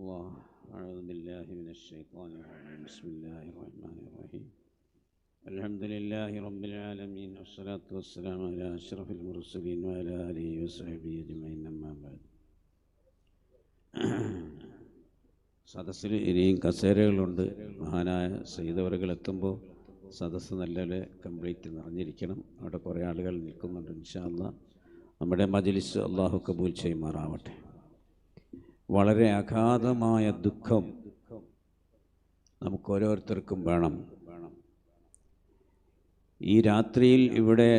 الله. أعوذ بالله من الشيطان الرجيم. بسم الله الرحمن الرحيم. الحمد لله رب العالمين والصلاة والسلام على أشرف المرسلين وعلى آله وصحبه أجمعين. أما بعد. സദസ്സിൽ ഇനിയും കസേരകളുണ്ട്. മഹാനായ സയ്യിദവറുകൾ എത്തുമ്പോൾ സദസ്സ് നല്ലപോലെ കംപ്ലീറ്റ് നിറഞ്ഞിരിക്കണം. അവിടെ കുറേ ആളുകൾ നിൽക്കുന്നുണ്ട്. ഇൻഷാ അല്ലാഹ് നമ്മുടെ മജ്ലിസ് അല്ലാഹു കബൂൽ ചെയ്യുമാറാവട്ടെ. വളരെ അഗാധമായ ദുഃഖം നമുക്ക് ഓരോരുത്തർക്കും വേണം. ഈ രാത്രിയിൽ ഇവിടെ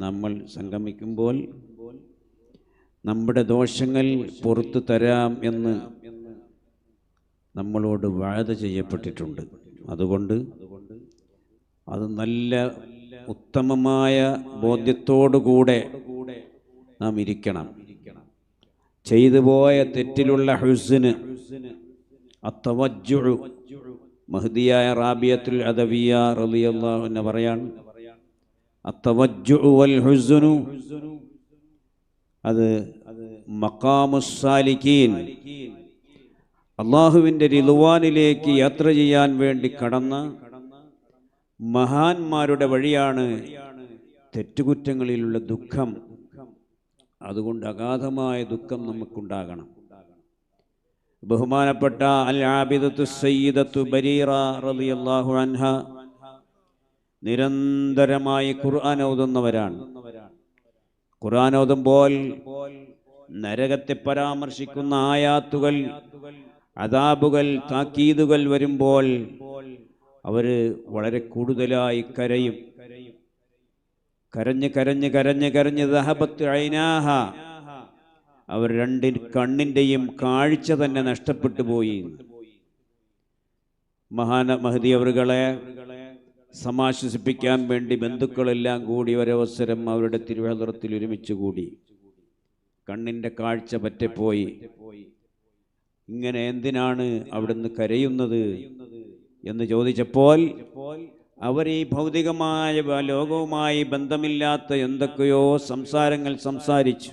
നമ്മൾ സംഗമിക്കുമ്പോൾ നമ്മുടെ ദോഷങ്ങൾ പുറത്തു തരാം എന്ന് നമ്മളോട് വഅദ ചെയ്യപ്പെട്ടിട്ടുണ്ട്. അതുകൊണ്ട് അത് നല്ല ഉത്തമമായ ബോധ്യത്തോടുകൂടെ നാം ഇരിക്കണം. ചെയ്തു പോയ തെറ്റിലുള്ള ഹുസ്ന്, അത്തവജ്ജുഉ, മഹ്ദിയായ റാബിയത്തുൽ അദവിയ്യ റളിയല്ലാഹു അൻഹ പറയാണ്, അത്തവജ്ജുഉ വൽ ഹുസ്നു, അത് മഖാമുസ് സാലികീൻ, അള്ളാഹുവിൻ്റെ റിളുവാനിലേക്ക് യാത്ര ചെയ്യാൻ വേണ്ടി കടന്ന മഹാന്മാരുടെ വഴിയാണ് തെറ്റുകുറ്റങ്ങളിലുള്ള ദുഃഖം. അതുകൊണ്ട് അഗാധമായ ദുഃഖം നമുക്കുണ്ടാകണം. ബഹുമാനപ്പെട്ട അൽ ആബിദത്തു സയ്യിദത്തു ബരീറ റളിയല്ലാഹു അൻഹ നിരന്തരമായി ഖുർആൻ ഓതുന്നവരാണ്. ഖുർആൻ ഓതുമ്പോൾ നരകത്തെ പരാമർശിക്കുന്ന ആയാത്തുകൾ, അദാബുകൾ, താക്കീതുകൾ വരുമ്പോൾ അവര് വളരെ കൂടുതലായി കരയും. കരഞ്ഞ് കരഞ്ഞ് കരഞ്ഞ് കരഞ്ഞ് ദഹബത്ത് ഐനാഹ, അവർ രണ്ട് കണ്ണിൻ്റെയും കാഴ്ച തന്നെ നഷ്ടപ്പെട്ടു പോയി. മഹദി അവറുകളെ സമാശ്വസിപ്പിക്കാൻ വേണ്ടി ബന്ധുക്കളെല്ലാം കൂടി ഒരവസരം അവരുടെ തിരുവഹ്ളറത്തിൽ ഒരുമിച്ച് കൂടി. കണ്ണിൻ്റെ കാഴ്ച പറ്റിപ്പോയി. ഇങ്ങനെ എന്തിനാണ് അവിടുന്ന് കരയുന്നത് എന്ന് ചോദിച്ചപ്പോൾ അവർ ഈ ഭൗതികമായ ലോകവുമായി ബന്ധമില്ലാത്ത എന്തൊക്കെയോ സംസാരങ്ങൾ സംസാരിച്ചു.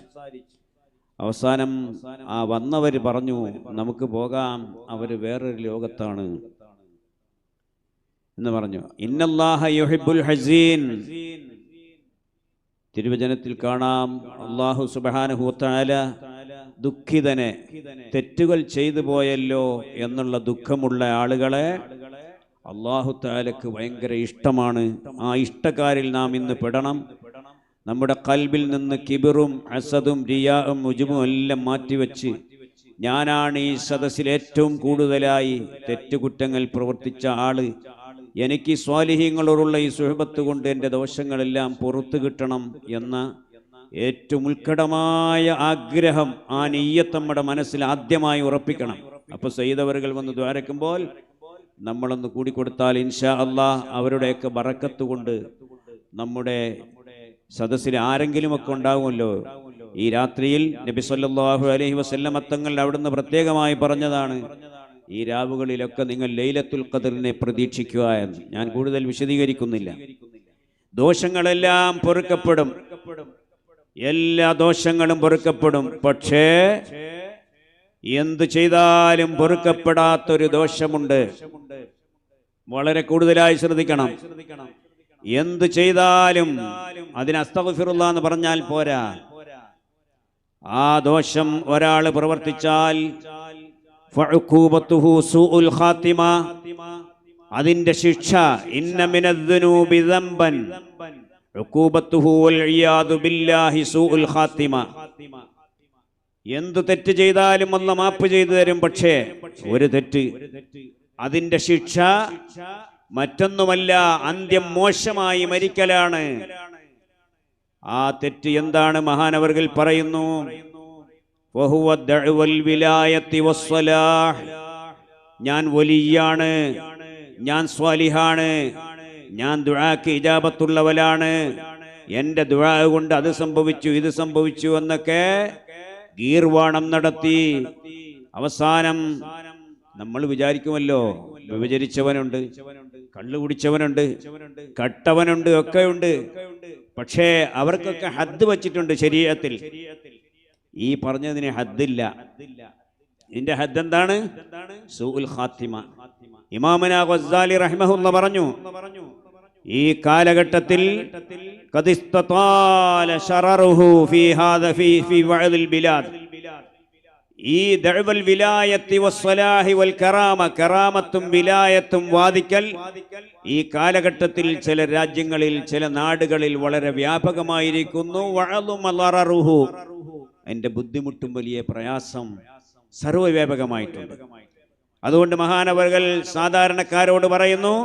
അവസാനം ആ വന്നവർ പറഞ്ഞു, നമുക്ക് പോകാം, അവർ വേറൊരു ലോകത്താണ് എന്ന് പറഞ്ഞു. ഇന്നല്ലാഹ യുഹിബ്ബുൽ ഹസീൻ, തിരുവചനത്തിൽ കാണാം, അല്ലാഹു സുബ്ഹാനഹു വ തആല ദുഃഖിതനെ, തെറ്റുകൾ ചെയ്തു പോയല്ലോ എന്നുള്ള ദുഃഖമുള്ള ആളുകളെ അല്ലാഹു തആലക്ക് ഭയങ്കര ഇഷ്ടമാണ്. ആ ഇഷ്ടക്കാരിൽ നാം ഇന്ന് പെടണം. നമ്മുടെ ഖൽബിൽ നിന്ന് കിബറും ഹസദും റിയാഉം ഉജുബും എല്ലാം മാറ്റിവെച്ച്, ഞാനാണ് ഈ സദസ്സിൽ ഏറ്റവും കൂടുതലായി തെറ്റുകുറ്റങ്ങൾ പ്രവർത്തിച്ച ആള്, എനിക്ക് സ്വാലിഹീങ്ങളോടുള്ള ഈ സുഹബത്ത് കൊണ്ട് എൻ്റെ ദോഷങ്ങളെല്ലാം പുറത്തു കിട്ടണം എന്ന ഏറ്റവും ഉത്കടമായ ആഗ്രഹം, ആ നിയ്യത്ത് നമ്മുടെ മനസ്സിൽ ആദ്യമായി ഉറപ്പിക്കണം. അപ്പോൾ സയ്യിദവറുകൾ വന്ന് ദ്വാരക്കുമ്പോൾ നമ്മളൊന്ന് കൂടിക്കൊടുത്താൽ ഇൻഷാ അല്ലാഹ് അവരുടെയൊക്കെ ബറക്കത്ത് കൊണ്ട് നമ്മുടെ സദസ്സിൽ ആരെങ്കിലുമൊക്കെ ഉണ്ടാകുമല്ലോ. ഈ രാത്രിയിൽ നബി സല്ലല്ലാഹു അലൈഹി വസല്ലം തങ്ങൾ അവിടുന്ന് പ്രത്യേകമായി പറഞ്ഞതാണ്, ഈ രാവുകളിലൊക്കെ നിങ്ങൾ ലൈലത്തുൽ ഖദറിനെ പ്രതീക്ഷിക്കുക എന്ന്. ഞാൻ കൂടുതൽ വിശദീകരിക്കുന്നില്ല. ദോഷങ്ങളെല്ലാം പൊറുക്കപ്പെടും, എല്ലാ ദോഷങ്ങളും പൊറുക്കപ്പെടും. പക്ഷേ എന്ത് ചെയ്താലും പൊറുക്കപ്പെടാത്തൊരു ദോഷമുണ്ട്. വളരെ കൂടുതലായി ശ്രദ്ധിക്കണം. എന്ത് ചെയ്താലും അതിന് അസ്തഗ്ഫിറുല്ലാഹ് എന്ന് പറഞ്ഞാൽ പോരാ. ആ ദോഷം ഒരാൾ പ്രവർത്തിച്ചാൽ ഫഉഖൂബത്തുഹു സൂഉൽ ഖാത്തിമ, അതിന്റെ ശിക്ഷ ഇന്ന മിനദ്ദുനൂബി ദംബൻ ഉഖൂബത്തുഹു വൽ ഇയാദു ബില്ലാഹി സൂഉൽ ഖാത്തിമ. എന്ത് തെറ്റ് ചെയ്താലും അല്ലാഹ് മാപ്പ് ചെയ്തു തരും. പക്ഷേ ഒരു തെറ്റ്, അതിന്റെ ശിക്ഷ മറ്റൊന്നുമല്ല, അന്ത്യം മോശമായി മരിക്കലാണ്. ആ തെറ്റ് എന്താണ്? മഹാനവർകൾ പറയുന്നു, വഹുവ ദഅവൽ വിലായത്തി വസ്സലാഹ്, ഞാൻ വലിയാണ്, ഞാൻ സ്വാലിഹാണ്, ഞാൻ ദുആക്ക് ഇജാബത്തുള്ളവനാണ്, എൻ്റെ ദുആ കൊണ്ട് അത് സംഭവിച്ചു ഇത് സംഭവിച്ചു എന്നൊക്കെ ഗീർവാണം നടത്തി അവസാനം നമ്മൾ വിചാരിക്കുമല്ലോ, വ്യഭിചരിച്ചവനുണ്ട്, കള്ളു കുടിച്ചവനുണ്ട്, കട്ടവനുണ്ട്, ഒക്കെയുണ്ട്. പക്ഷേ അവർക്കൊക്കെ ഹദ്ദ് വച്ചിട്ടുണ്ട് ശരീഅത്തിൽ. ഈ പറഞ്ഞതിന് ഹദ്ദില്ല. ഇതിന്റെ ഹദ് എന്താണ്? സൂഉൽ ഖാത്തിമ. ഇമാമുന ഗസ്സാലി റഹിമഹുല്ലാഹ് പറഞ്ഞു, ഈ കാലഘട്ടത്തിൽ ഖദിസ്തതാല ശററുഹു ഫീ ഹാദാ ഫീ വഅദിൽ ബിലാദ്, ഈ ദഅവൽ വിലായത്തി വസ്സലാഹി വൽ കറാമ, കറാമത്തും വിലായത്തും വാദിക്കൽ ഈ കാലഘട്ടത്തിൽ ചില രാജ്യങ്ങളിൽ, ചില നാടുകളിൽ വളരെ വ്യാപകമായിരിക്കുന്നു. വഅദുമ ലററുഹു, അതിന്റെ ബുദ്ധിമുട്ടും വലിയ പ്രയാസം സർവ്വവ്യാപകമായിട്ടുണ്ട്. അതുകൊണ്ട് മഹാനവറുകൾ സാധാരണക്കാരോട് പറയുന്നു,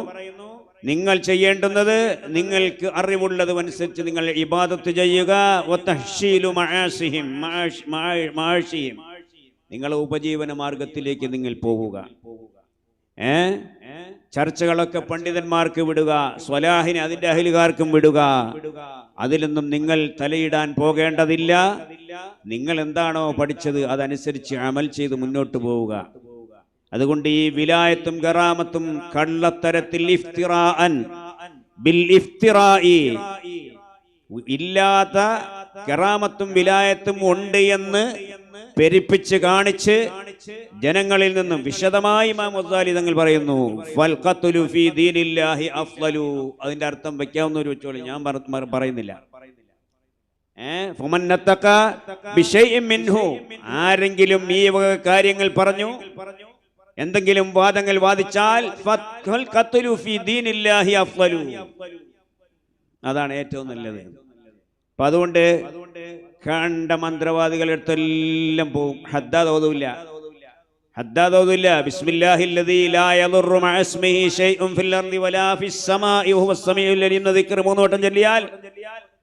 നിങ്ങൾ ചെയ്യേണ്ടുന്നത് നിങ്ങൾക്ക് അറിവുള്ളത് അനുസരിച്ച് നിങ്ങൾ ഇബാദത്ത് ചെയ്യുക. വതഹ്ശീലു മആസിഹിം, മആശിഹിം, നിങ്ങളെ ഉപജീവന മാർഗത്തിലേക്ക് നിങ്ങൾ പോവുക. ചർച്ചകളൊക്കെ പണ്ഡിതന്മാർക്ക് വിടുക, സ്വലാഹിനെ അതിന്റെ അഹ്ലുകാർക്കും വിടുക. അതിലൊന്നും നിങ്ങൾ തലയിടാൻ പോകേണ്ടതില്ല. നിങ്ങൾ എന്താണോ പഠിച്ചത് അതനുസരിച്ച് അമൽ ചെയ്ത് മുന്നോട്ട് പോവുക. അതുകൊണ്ട് ഈ വിലായത്തും കറാമത്തും കള്ളത്തരത്തിൽ ഇഫ്തിറാഅൻ ബിൽ ഇഫ്തിറാഇ, ഇല്ലാത്ത കറാമത്തും വിലായത്തും ഉണ്ട് എന്ന് പെരുപ്പിച്ച് കാണിച്ച് ജനങ്ങളിൽ നിന്നും വിശദമായി ഇമാം ഗസ്സാലി തങ്ങൾ പറയുന്നു, ഫൽ ഖത്ലു ഫീ ദീനില്ലാഹി അഫ്ളലു. അതിന്റെ അർത്ഥം വെക്കാവുന്ന ഒരു വെച്ചോളി, ഞാൻ പറയുന്നില്ല. ഫമൻ നതഖ ബിശൈഇൻ മിൻഹു, ആരെങ്കിലും ഈ വക കാര്യങ്ങൾ പറഞ്ഞു, എന്തെങ്കിലും വാദങ്ങൾ വാദിച്ചാൽ ഫൽ ഖത്ലു ഫീ ദീനില്ലാഹി അഫ്ളലു, അതാണ് ഏറ്റവും നല്ലത്. അപ്പൊ അതുകൊണ്ട് കണ്ട മന്ത്രവാദികളെടുത്തെല്ലാം പോവും. ഹദ്ദാദ് ഓതൂല്ല. ബിസ്മില്ലാഹില്ലദീ ലാ യദുറു മഅ ഇസ്മിഹി ശൈഉൻ ഫിൽ അർളി വലാ ഫിസ് സമാഇ വഹുവസ് സമീഉൽ അലീം എന്ന ദിക്ർ 3 വട്ടം ചൊല്ലിയാൽ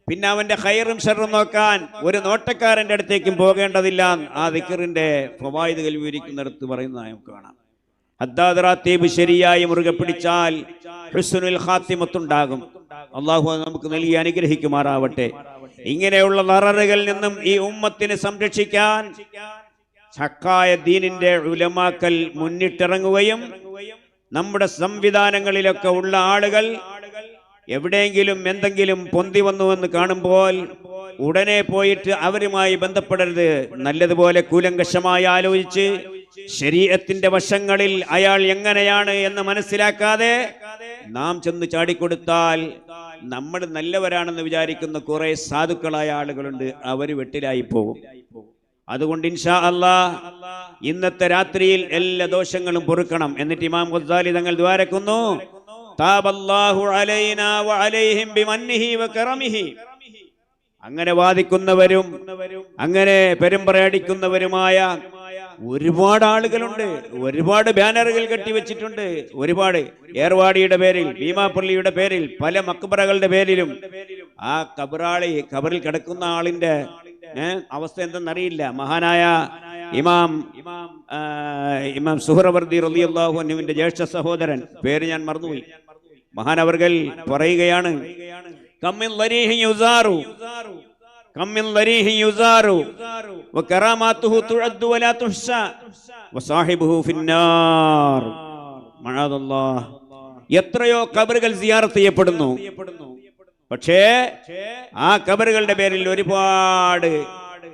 പിന്നെ അവന്റെ ഖൈറും ഷർറും നോക്കാൻ ഒരു നോട്ടക്കാരന്റെ അടുത്തേക്കും പോകേണ്ടതില്ല. ആ ദിക്റിന്റെ ഫവായിദുകൾ വിവരിക്കുന്നിടത്ത് പറയുന്നതായി നമുക്ക് കാണാം. ഹദ്ദാദ് റാത്തീബ് ശരിയായി മുറുകെ പിടിച്ചാൽ ഹുസ്നുൽ ഖാത്തിമത്തുണ്ടാകും. അല്ലാഹു നമുക്ക് നൽകി അനുഗ്രഹിക്കുമാറാവട്ടെ. ഇങ്ങനെയുള്ള ലററുകളിൽ നിന്നും ഈ ഉമ്മത്തിനെ സംരക്ഷിക്കാൻ ഹക്കായ ദീനിന്റെ ഉലമാക്കൾ മുന്നിട്ടിറങ്ങുകയും നമ്മുടെ സംവിധാനങ്ങളിലൊക്കെ ഉള്ള ആളുകൾ എവിടെയെങ്കിലും എന്തെങ്കിലും പൊന്തി വന്നുവെന്ന് കാണുമ്പോൾ ഉടനെ പോയിട്ട് അവരുമായി ബന്ധപ്പെടരുത്. നല്ലതുപോലെ കൂലങ്കഷമായി ആലോചിച്ച് ശരീഅത്തിന്റെ വശങ്ങളിൽ അയാൾ എങ്ങനെയാണ് എന്ന് മനസ്സിലാക്കാതെ നാം ചെന്ന് ചാടിക്കൊടുത്താൽ നമ്മൾ നല്ലവരാണെന്ന് വിചാരിക്കുന്ന കുറെ സാധുക്കളായ ആളുകളുണ്ട്, അവര് വെട്ടിലായി പോകും. അതുകൊണ്ട് ഇൻഷാ അല്ലാഹ് ഇന്നത്തെ രാത്രിയിൽ എല്ലാ ദോഷങ്ങളും പൊറുക്കണം. എന്നിട്ട് ഇമാം ഗസ്സാലി തങ്ങൾ ദുആരക്കുന്നു, താബല്ലാഹു അലൈനാ വഅലൈഹിം ബിമന്നിഹി വകറമിഹി. അങ്ങനെ വാദിക്കുന്നവരും അങ്ങനെ പെരുമ്പറയടിക്കുന്നവരുമായ ഒരുപാട് ആളുകളുണ്ട്. ഒരുപാട് ബാനറുകൾ കെട്ടിവെച്ചിട്ടുണ്ട്. ഒരുപാട് ഏർവാടിയുടെ പേരിൽ, ഭീമാപ്പള്ളിയുടെ പേരിൽ, പല മക്ബറകളുടെ പേരിലും ആ ഖബറിൽ കിടക്കുന്ന ആളിന്റെ അവസ്ഥ എന്തെന്നറിയില്ല. മഹാനായ ഇമാം സുഹ്റവർദി റളിയല്ലാഹു അൻഹുവിന്റെ ജ്യേഷ്ഠ സഹോദരൻ, പേര് ഞാൻ മറന്നുപോയി, മഹാനവർകൾ പറയുകയാണ്, കമ്മിൻ ലരീഹി യുസാറു കമ്മിൻ ലരീഹി യുസാറു വകറാമാതുഹു തുഅദ്ദു വലാ തുഹ്സാ വസാഹിബുഹു ഫിന്നാർ മഅദല്ലാഹ്. എത്രയോ ഖബറുകൾ സിയാറത്ത് ചെയ്യപ്പെടുന്നു, പക്ഷേ ആ ഖബറുകളുടെ പേരിൽ ഒരുപാട്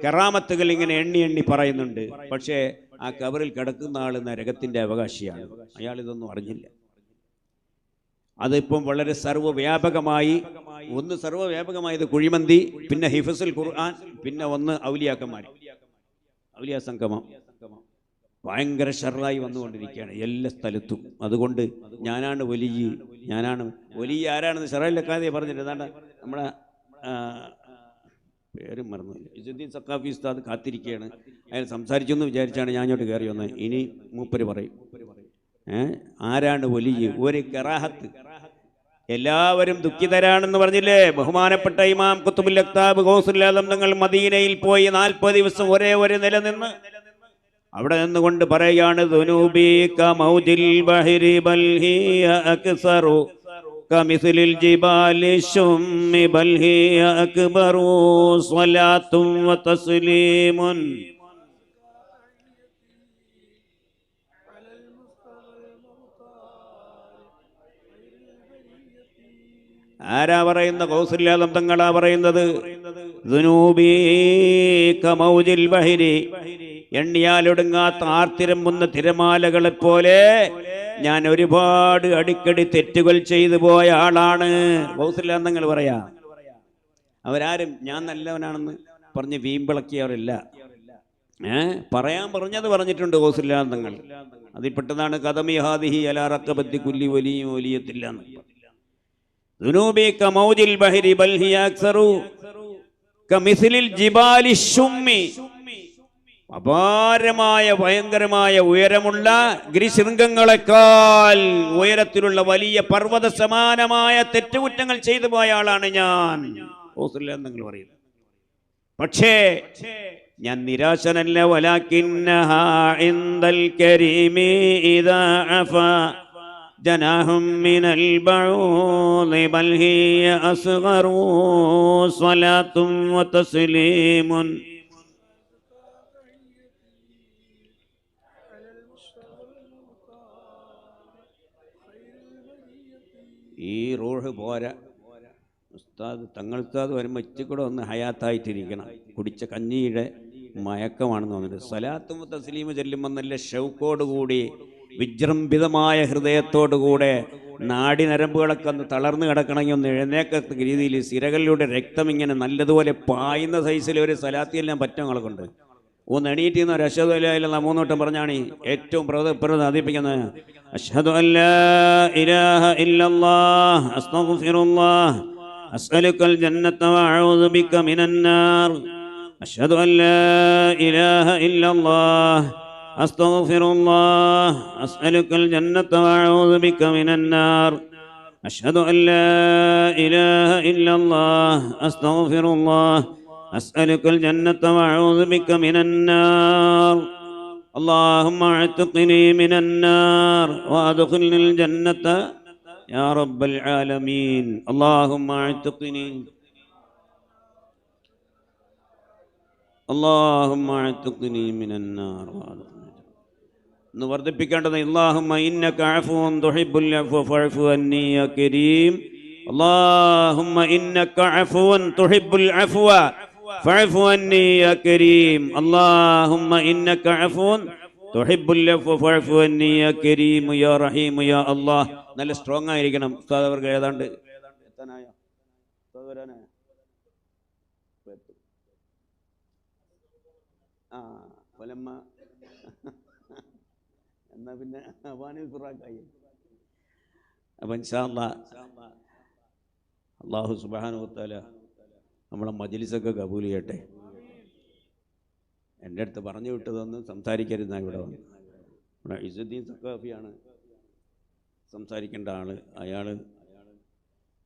കറാമത്തുകൾ ഇങ്ങനെ എണ്ണി എണ്ണി പറയുന്നുണ്ട്. പക്ഷേ ആ ഖബറിൽ കിടക്കുന്ന ആൾ നരകത്തിന്റെ അവകാശിയാണ്. അയാൾ ഇതൊന്നും അറിഞ്ഞില്ല. അതിപ്പം വളരെ സർവ്വവ്യാപകമായത് കുഴിമന്തി, പിന്നെ ഹിഫ്സുൽ ഖുർആൻ, പിന്നെ ഒന്ന് ഔലിയ സംഗമം ഭയങ്കര ഷർറായി വന്നുകൊണ്ടിരിക്കുകയാണ് എല്ലാ സ്ഥലത്തും. അതുകൊണ്ട് ഞാനാണ് വലിയ ആരാണെന്ന് ഷറയിലൊക്കെ പറഞ്ഞിട്ട് നമ്മുടെ പേരും മറന്നില്ല, ഇസുദ്ദീൻ സഖാഫി ഉസ്താദ് കാത്തിരിക്കുകയാണ്. അയാൾ സംസാരിച്ചു എന്ന് വിചാരിച്ചാണ് ഞാൻ ഇങ്ങോട്ട് കയറി വന്നത്. ഇനി മൂപ്പര് പറയും ആരാണ് വലിയ. ഒരു കറാഹത്ത്, എല്ലാവരും ദുഃഖിതരാണെന്ന് പറഞ്ഞില്ലേ ബഹുമാനപ്പെട്ട ഇമാം ഖുത്ബുൽ അക്താബ് ഗൗസുൽ ആലം തങ്ങൾ മദീനയിൽ പോയി 40 ദിവസം ഒരേ ഒരു നിലനിന്ന് അവിടെ നിന്നുകൊണ്ട് പറയുകയാണ്, ദുനൂബി കമൗജിൽ ബഹരി ബൽ ഹിയ അക്സറു കമിസ്ലിൽ ജിബാലി ശുമ്മി ബൽ ഹിയ അക്ബറു സ്വലാത്തും വതസ്ലീമുൻ. ആരാ പറയുന്ന? ഗൗസുൽ ആലം തങ്ങളാ പറയുന്നത്. ദുനൂബി കമൗജിൽ ബഹരി, എണ്ണിയാലൊടുങ്ങാത്ത ആർത്തിരമ്പുന്ന തിരമാലകളെപ്പോലെ ഞാൻ ഒരുപാട് അടിക്കടി തെറ്റുകൾ ചെയ്തു പോയ ആളാണ്. ഗൗസില്ല നിങ്ങൾ പറയാ, അവരാരും ഞാൻ നല്ലവനാണെന്ന് പറഞ്ഞ് വീമ്പിളക്കിയവരല്ല. പറയാൻ പറഞ്ഞത് പറഞ്ഞിട്ടുണ്ട് ഗൗസില്ല നിങ്ങൾ. അതിൽപ്പെട്ടതാണ് കദമി ഹാദിഹി അലാ റഖബത്തി കുല്ലി വലിയ വലിയത്തില്ല. ദുനൂബി കമൗജിൽ ബഹരി ബൽ ഹിയ അക്സറു കമിസ്ലിൽ ജിബാലി ശുമ്മി. അപാരമായ ഭയങ്കരമായ ഉയരമുള്ള ഗിരിശൃംഗങ്ങളെക്കാൾ ഉയരത്തിലുള്ള വലിയ പർവ്വത സമാനമായ തെറ്റുകുറ്റങ്ങൾ ചെയ്തു പോയ ആളാണ് ഞാൻ. നിങ്ങൾ പറയുന്നത്. പക്ഷേ ഞാൻ നിരാശനല്ല. വലാകിന്നഹാ ഇൻദൽ കരീമി ഇദാ അഫാ ജനാഹും മിനൽ ബഊദി ബൽ ഹിയ അസ്ഗറു സ്വലാത്തും വതസ്ലീമുൻ. ഈ റൂഹ് പോരാ. ഉസ്താദ് തങ്ങൾ ഉസ്താദ് വരുമ്പോൾ ഇച്ചിക്കൂടെ ഒന്ന് ഹയാത്തായിട്ടിരിക്കണം. കുടിച്ച കഞ്ഞിയുടെ മയക്കമാണെന്ന് തോന്നുന്നത്. സ്വലാത്തും തസ്ലീമ് ചെല്ലുമ്പോൾ നല്ല ഷൗക്കോടുകൂടി വിജൃംഭിതമായ ഹൃദയത്തോടുകൂടെ നാടി നരമ്പുകളൊക്കെ ഒന്ന് തളർന്നു കിടക്കണമെങ്കിൽ ഒന്ന് എഴുന്നേക്കത്ത രീതിയിൽ സിരകളിലൂടെ രക്തം ഇങ്ങനെ നല്ലതുപോലെ പായുന്ന സൈസിൽ ഒരു സലാത്തിയെല്ലാം പറ്റങ്ങളൊക്കെ ഉണ്ട്. ഒന്ന് എണീറ്റിന്ന് ഒരു അശ്ഹദു അല്ലാ ഇല്ലല്ലാഹ് 3 വട്ടം പറഞ്ഞാണ് ഏറ്റവും പ്രധാനിപ്പിക്കുന്നത്. അശ്ഹദു അല്ലാ ഇലാഹ ഇല്ലല്ലാഹ് അസ്തഗ്ഫിറുല്ലാഹ് അസ്അലുക്കൽ ജന്നത വഅഊദു ബിക മിനൻ നാർ. അശ്ഹദു അല്ലാ ഇലാഹ ഇല്ലല്ലാഹ് അസ്തഗ്ഫിറുല്ലാഹ് അസ്അലുക്കൽ ജന്നത വഅഊദു ബിക മിനൻ നാർ. അശ്ഹദു അല്ലാ ഇലാഹ ഇല്ലല്ലാഹ് അസ്തഗ്ഫിറുല്ലാഹ് അസ്അലുക്കൽ ജന്നത വഅഊദു ബിക മിനൻ നാർ. اللهم اعتقني من النار وادخلني الجنة يا رب العالمين. اللهم اعتقني من النار. എന്ന് വർദ്ധിപ്പിക്കേണ്ടത് اللهم إنك عفو تحب العفو فاعف عني يا كريم. اللهم إنك عفو تحب العفو فاعف عني يا كريم. اللهم إنك عفو تحب العفو فاعف عني يا كريم يا رحيم يا الله. നല്ല സ്ട്രോങ് ആയിരിക്കണം. ഉസ്താദ് അവർക്ക് ഏതാണ്ട് എത്താനായോ? ഫലമ്മ എന്നാ പിന്നെ ഖുറാക്കായി. അപ്പം ഇൻഷാ അല്ലാഹ് അല്ലാഹു സുബ്ഹാനഹു വ തആല നമ്മളെ മജ്ലിസൊക്കെ കബൂൽ ചെയ്യട്ടെ. എൻ്റെ അടുത്ത് പറഞ്ഞു വിട്ടതൊന്നും സംസാരിക്കരുതെന്നാണ് ഇവിടെ വന്നു. ഇവിടെ ഇസുദ്ദീൻ സഖാഫിയാണ് സംസാരിക്കേണ്ട ആൾ. അയാൾ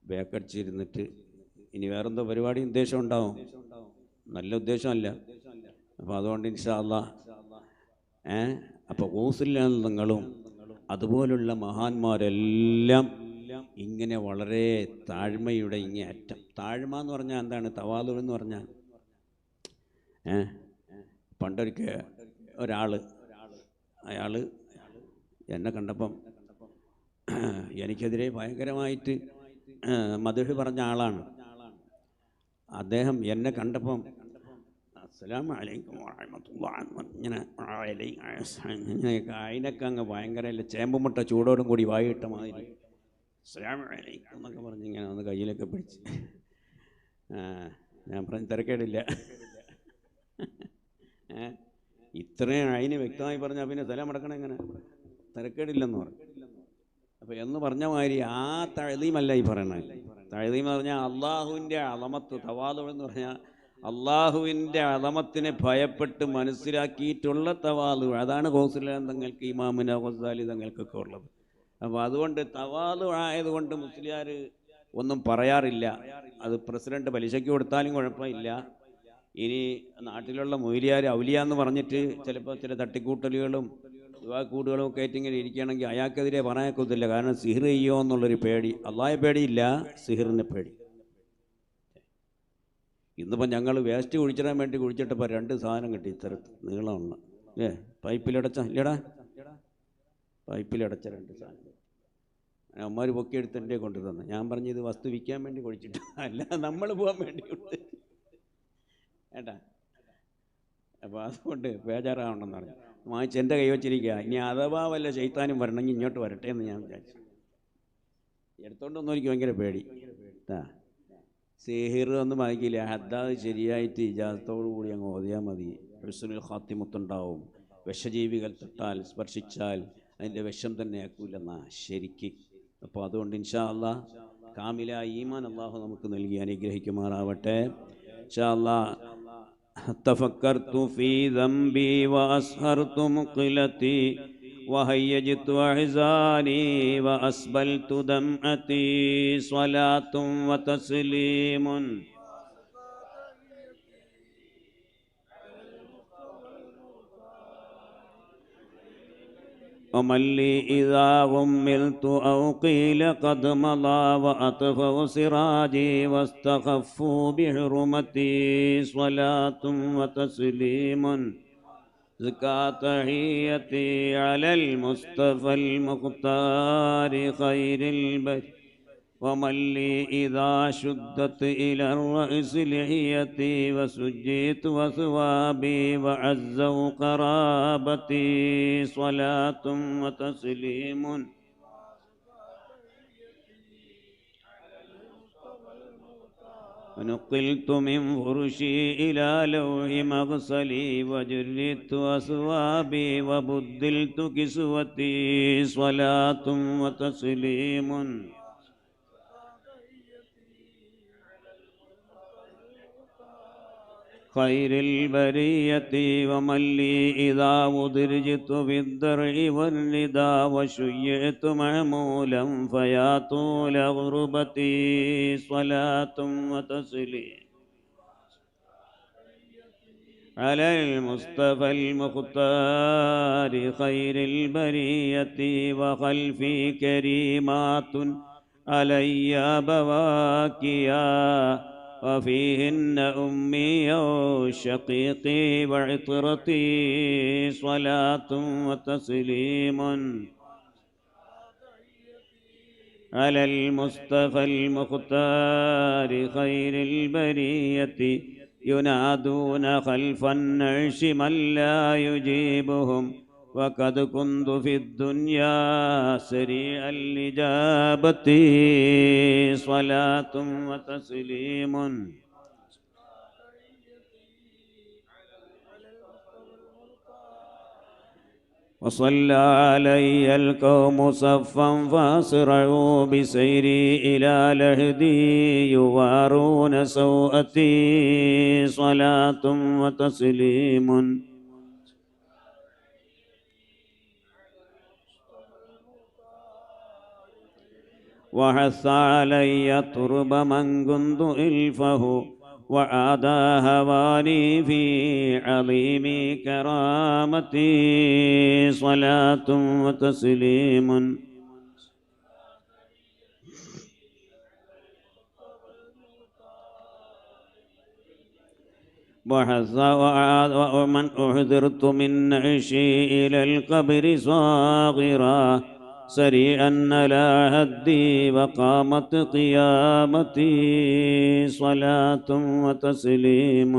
ബേക്കടിച്ചിരുന്നിട്ട് ഇനി വേറെന്തോ പരിപാടി ഉദ്ദേശം ഉണ്ടാവും. നല്ല ഉദ്ദേശമല്ല. അപ്പോൾ അതുകൊണ്ട് ഇൻഷാ അല്ലാഹ് അപ്പോൾ ഊസില്ലാതെ നിങ്ങളും അതുപോലുള്ള മഹാന്മാരെല്ലാം ഇങ്ങനെ വളരെ താഴ്മയുടെ ഇങ്ങേ അറ്റം. താഴ്മ എന്ന് പറഞ്ഞാൽ എന്താണ്? തവാദു എന്ന് പറഞ്ഞാൽ പണ്ടൊരിക്കൽ അയാൾ എന്നെ കണ്ടപ്പം എനിക്കെതിരെ ഭയങ്കരമായിട്ട് മദ്ഹ് പറഞ്ഞ ആളാണ്. അദ്ദേഹം എന്നെ കണ്ടപ്പം അസ്സലാമു അലൈക്കും വറഹ്മത്തുള്ളാഹി ഇങ്ങനെയൊക്കെ അതിനൊക്കെ അങ്ങ് ഭയങ്കര ചേമ്പുമുട്ട ചൂടോടും കൂടി വായിട്ട മാതിരി അസ്സലാമു അലൈക്കും എന്നൊക്കെ പറഞ്ഞ് ഇങ്ങനെ ഒന്ന് കയ്യിലൊക്കെ പിടിച്ച് ഞാൻ പറഞ്ഞ് തിരക്കേടില്ല. ഇത്രയും അതിന് വ്യക്തമായി പറഞ്ഞാൽ പിന്നെ സലാം അടക്കണം എങ്ങനെ? തിരക്കേടില്ലെന്ന് പറഞ്ഞു. അപ്പോൾ എന്ന് പറഞ്ഞ മാതിരി ആ തഅ്ദീമല്ല ഈ പറയണത്. തഅ്ദീം എന്ന് പറഞ്ഞാൽ അള്ളാഹുവിൻ്റെ അളമത്ത്. തവാദു എന്ന് പറഞ്ഞാൽ അള്ളാഹുവിൻ്റെ അളമത്തിനെ ഭയപ്പെട്ട് മനസ്സിലാക്കിയിട്ടുള്ള തവാദു. അതാണ് ഗൗസുൽ തങ്ങൾക്ക്, ഇമാമുന ഗസാലി തങ്ങൾക്കൊക്കെ ഉള്ളത്. അപ്പോൾ അതുകൊണ്ട് തവാദു ആയതുകൊണ്ട് മുസ്ലിയാർ ഒന്നും പറയാറില്ല. അത് പ്രസിഡന്റ് പലിശയ്ക്ക് കൊടുത്താലും കുഴപ്പമില്ല. ഇനി നാട്ടിലുള്ള മൊയ്ലിയാർ ഔലിയാന്ന് പറഞ്ഞിട്ട് ചിലപ്പോൾ ചില തട്ടിക്കൂട്ടലുകളും കൂടുകളും ഒക്കെ ആയിട്ട് ഇങ്ങനെ ഇരിക്കുകയാണെങ്കിൽ അയാൾക്കെതിരെ പറയാനൊക്കത്തില്ല. കാരണം സിഹിർ ചെയ്യോ എന്നുള്ളൊരു പേടി. അള്ളാഹെ പേടിയില്ല, സിഹിറിനെ പേടി. ഇന്നിപ്പോൾ ഞങ്ങൾ വേസ്റ്റ് കുഴിച്ചിടാൻ വേണ്ടി കുഴിച്ചിട്ടപ്പോൾ 2 സാധനം കിട്ടി. ഇത്തരത്തിൽ നീളമുള്ള പൈപ്പിലടച്ച ഇല്ലടാ, പൈപ്പിലടച്ച 2 സാധനം അമ്മമാർ പൊക്കിയെടുത്ത് എൻ്റെ കൊണ്ടു തന്നെ. ഞാൻ പറഞ്ഞു ഇത് വസ്തു വിൽക്കാൻ വേണ്ടി കുഴിച്ചിട്ട് അല്ല, നമ്മൾ പോകാൻ വേണ്ടി ഏട്ടാ. അപ്പോൾ അതുകൊണ്ട് ബേജാറാവണമെന്ന് പറഞ്ഞു. വാങ്ങിച്ച് എൻ്റെ കൈ വച്ചിരിക്കുക. ഇനി അഥവാ വല്ല ശൈത്താനും വരണമെങ്കിൽ ഇങ്ങോട്ട് വരട്ടെ എന്ന് ഞാൻ വിചാരിച്ചു. എടുത്തോണ്ടൊന്നും എനിക്ക് ഭയങ്കര പേടി. സിഹിർ ഒന്നും വാങ്ങിക്കില്ല. ഹദ്ദാദ് ശരിയായിട്ട് ഇജാസത്തോടു കൂടി അങ്ങ് ഓതിയാൽ മതി. ഹുസ്നുൽ ഖാത്തിമത്തുണ്ടാവും. വിഷജീവികൾ തൊട്ടാൽ സ്പർശിച്ചാൽ അതിൻ്റെ വിഷം തന്നെ ആക്കൂലെന്നാ ശരിക്ക്. അപ്പോൾ അതുകൊണ്ട് ഇൻഷാ അല്ലാഹ് കാമില ഈമാൻ അല്ലാഹു നമുക്ക് നൽകി അനുഗ്രഹിക്കുമാറാവട്ടെ. ഇൻഷാ അല്ലാഹ് തഫക്കർതു ഫീ ദംബി വഅസ്ഹർതു മുഖ്ലതി വഹയ്യജ്തു അഹ്സാനി വഅസ്ബൽതു ദംഅതി സ്വലാത്തും വതസ്ലീമുൻ ومن لي إذا غملت أو قيل قد مضى وأطفأ سراجي واستخفوا بحرمتي صلاة وتسليم زكاة تحيتي على المصطفى المختار خير البشر ومن لي إذا شدت إلى الرأس لحيتي وسجيت وثوابي وعزوا قرابتي صلاة وتسليم ونقلت من فرشي إلى لوح مغسلي وجردت أثوابي وبدلت كسوتي صلاة وتسليم خير البرية ومن لي إذا ودرجت بالدرع والردى وشيعت معمولا فيا طول غربتي صلاة وتسليم على المصطفى المختار خير البرية وخلفي كريمات علي بواكيا وفيهن أمي وشقيقي وعطرتي صلاة وتسليم على المصطفى المختار خير البرية ينادون خلف النعش من لا يجيبهم وقد كنت في الدنيا سريع الإجابة صلاة وتسليم وصلى علي القوم صفا فاسرعوا بسيري إلى لهدي يوارون سوءتي صلاة وتسليم وحث علي ترب من كنت إلفه وعادى هواني في عظيم كرامتي صلاة وتسليم وحث ومن أحذرت من عشي إلى القبر صاغرا سريعا على هدي وقامت قيامتي صلاة وتسليم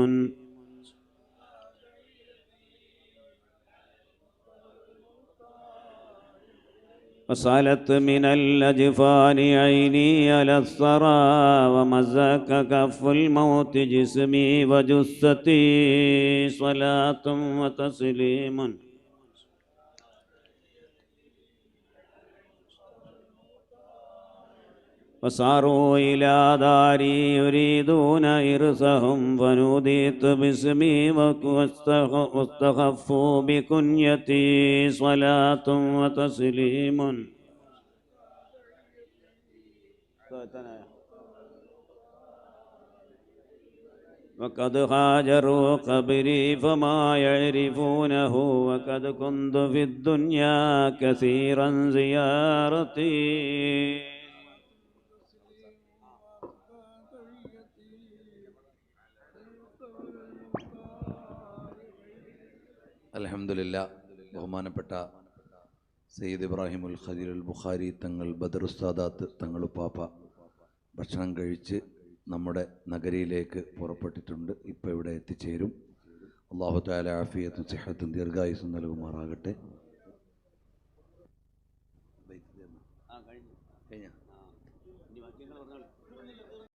وسالت من الأجفان عيني على الثرى ومزك كف الموت جسمي وجثتي صلاة وتسليم وصاروا إلى داري يريدون إرثهم فنوديت باسمي واستخفوا بكنيتي صلاة وتسليم وقد هاجروا قبري فما يعرفونه وقد كنت في الدنيا كثيرا زيارتي അൽഹംദുലില്ലാ. ബഹുമാനപ്പെട്ട സയ്യിദ് ഇബ്രാഹിമുൽ ഖലീലുൽ ബുഖാരി തങ്ങൾ ബദർ ഉസ്താദാത്ത് തങ്ങളുപ്പാപ്പ ഭക്ഷണം കഴിച്ച് നമ്മുടെ നഗരിയിലേക്ക് പുറപ്പെട്ടിട്ടുണ്ട്. ഇപ്പോൾ ഇവിടെ എത്തിച്ചേരും. അള്ളാഹു തആല ആഫിയത്തും സിഹത്തും ദീർഘായുസ്സും നൽകുമാറാകട്ടെ. കഴിഞ്ഞ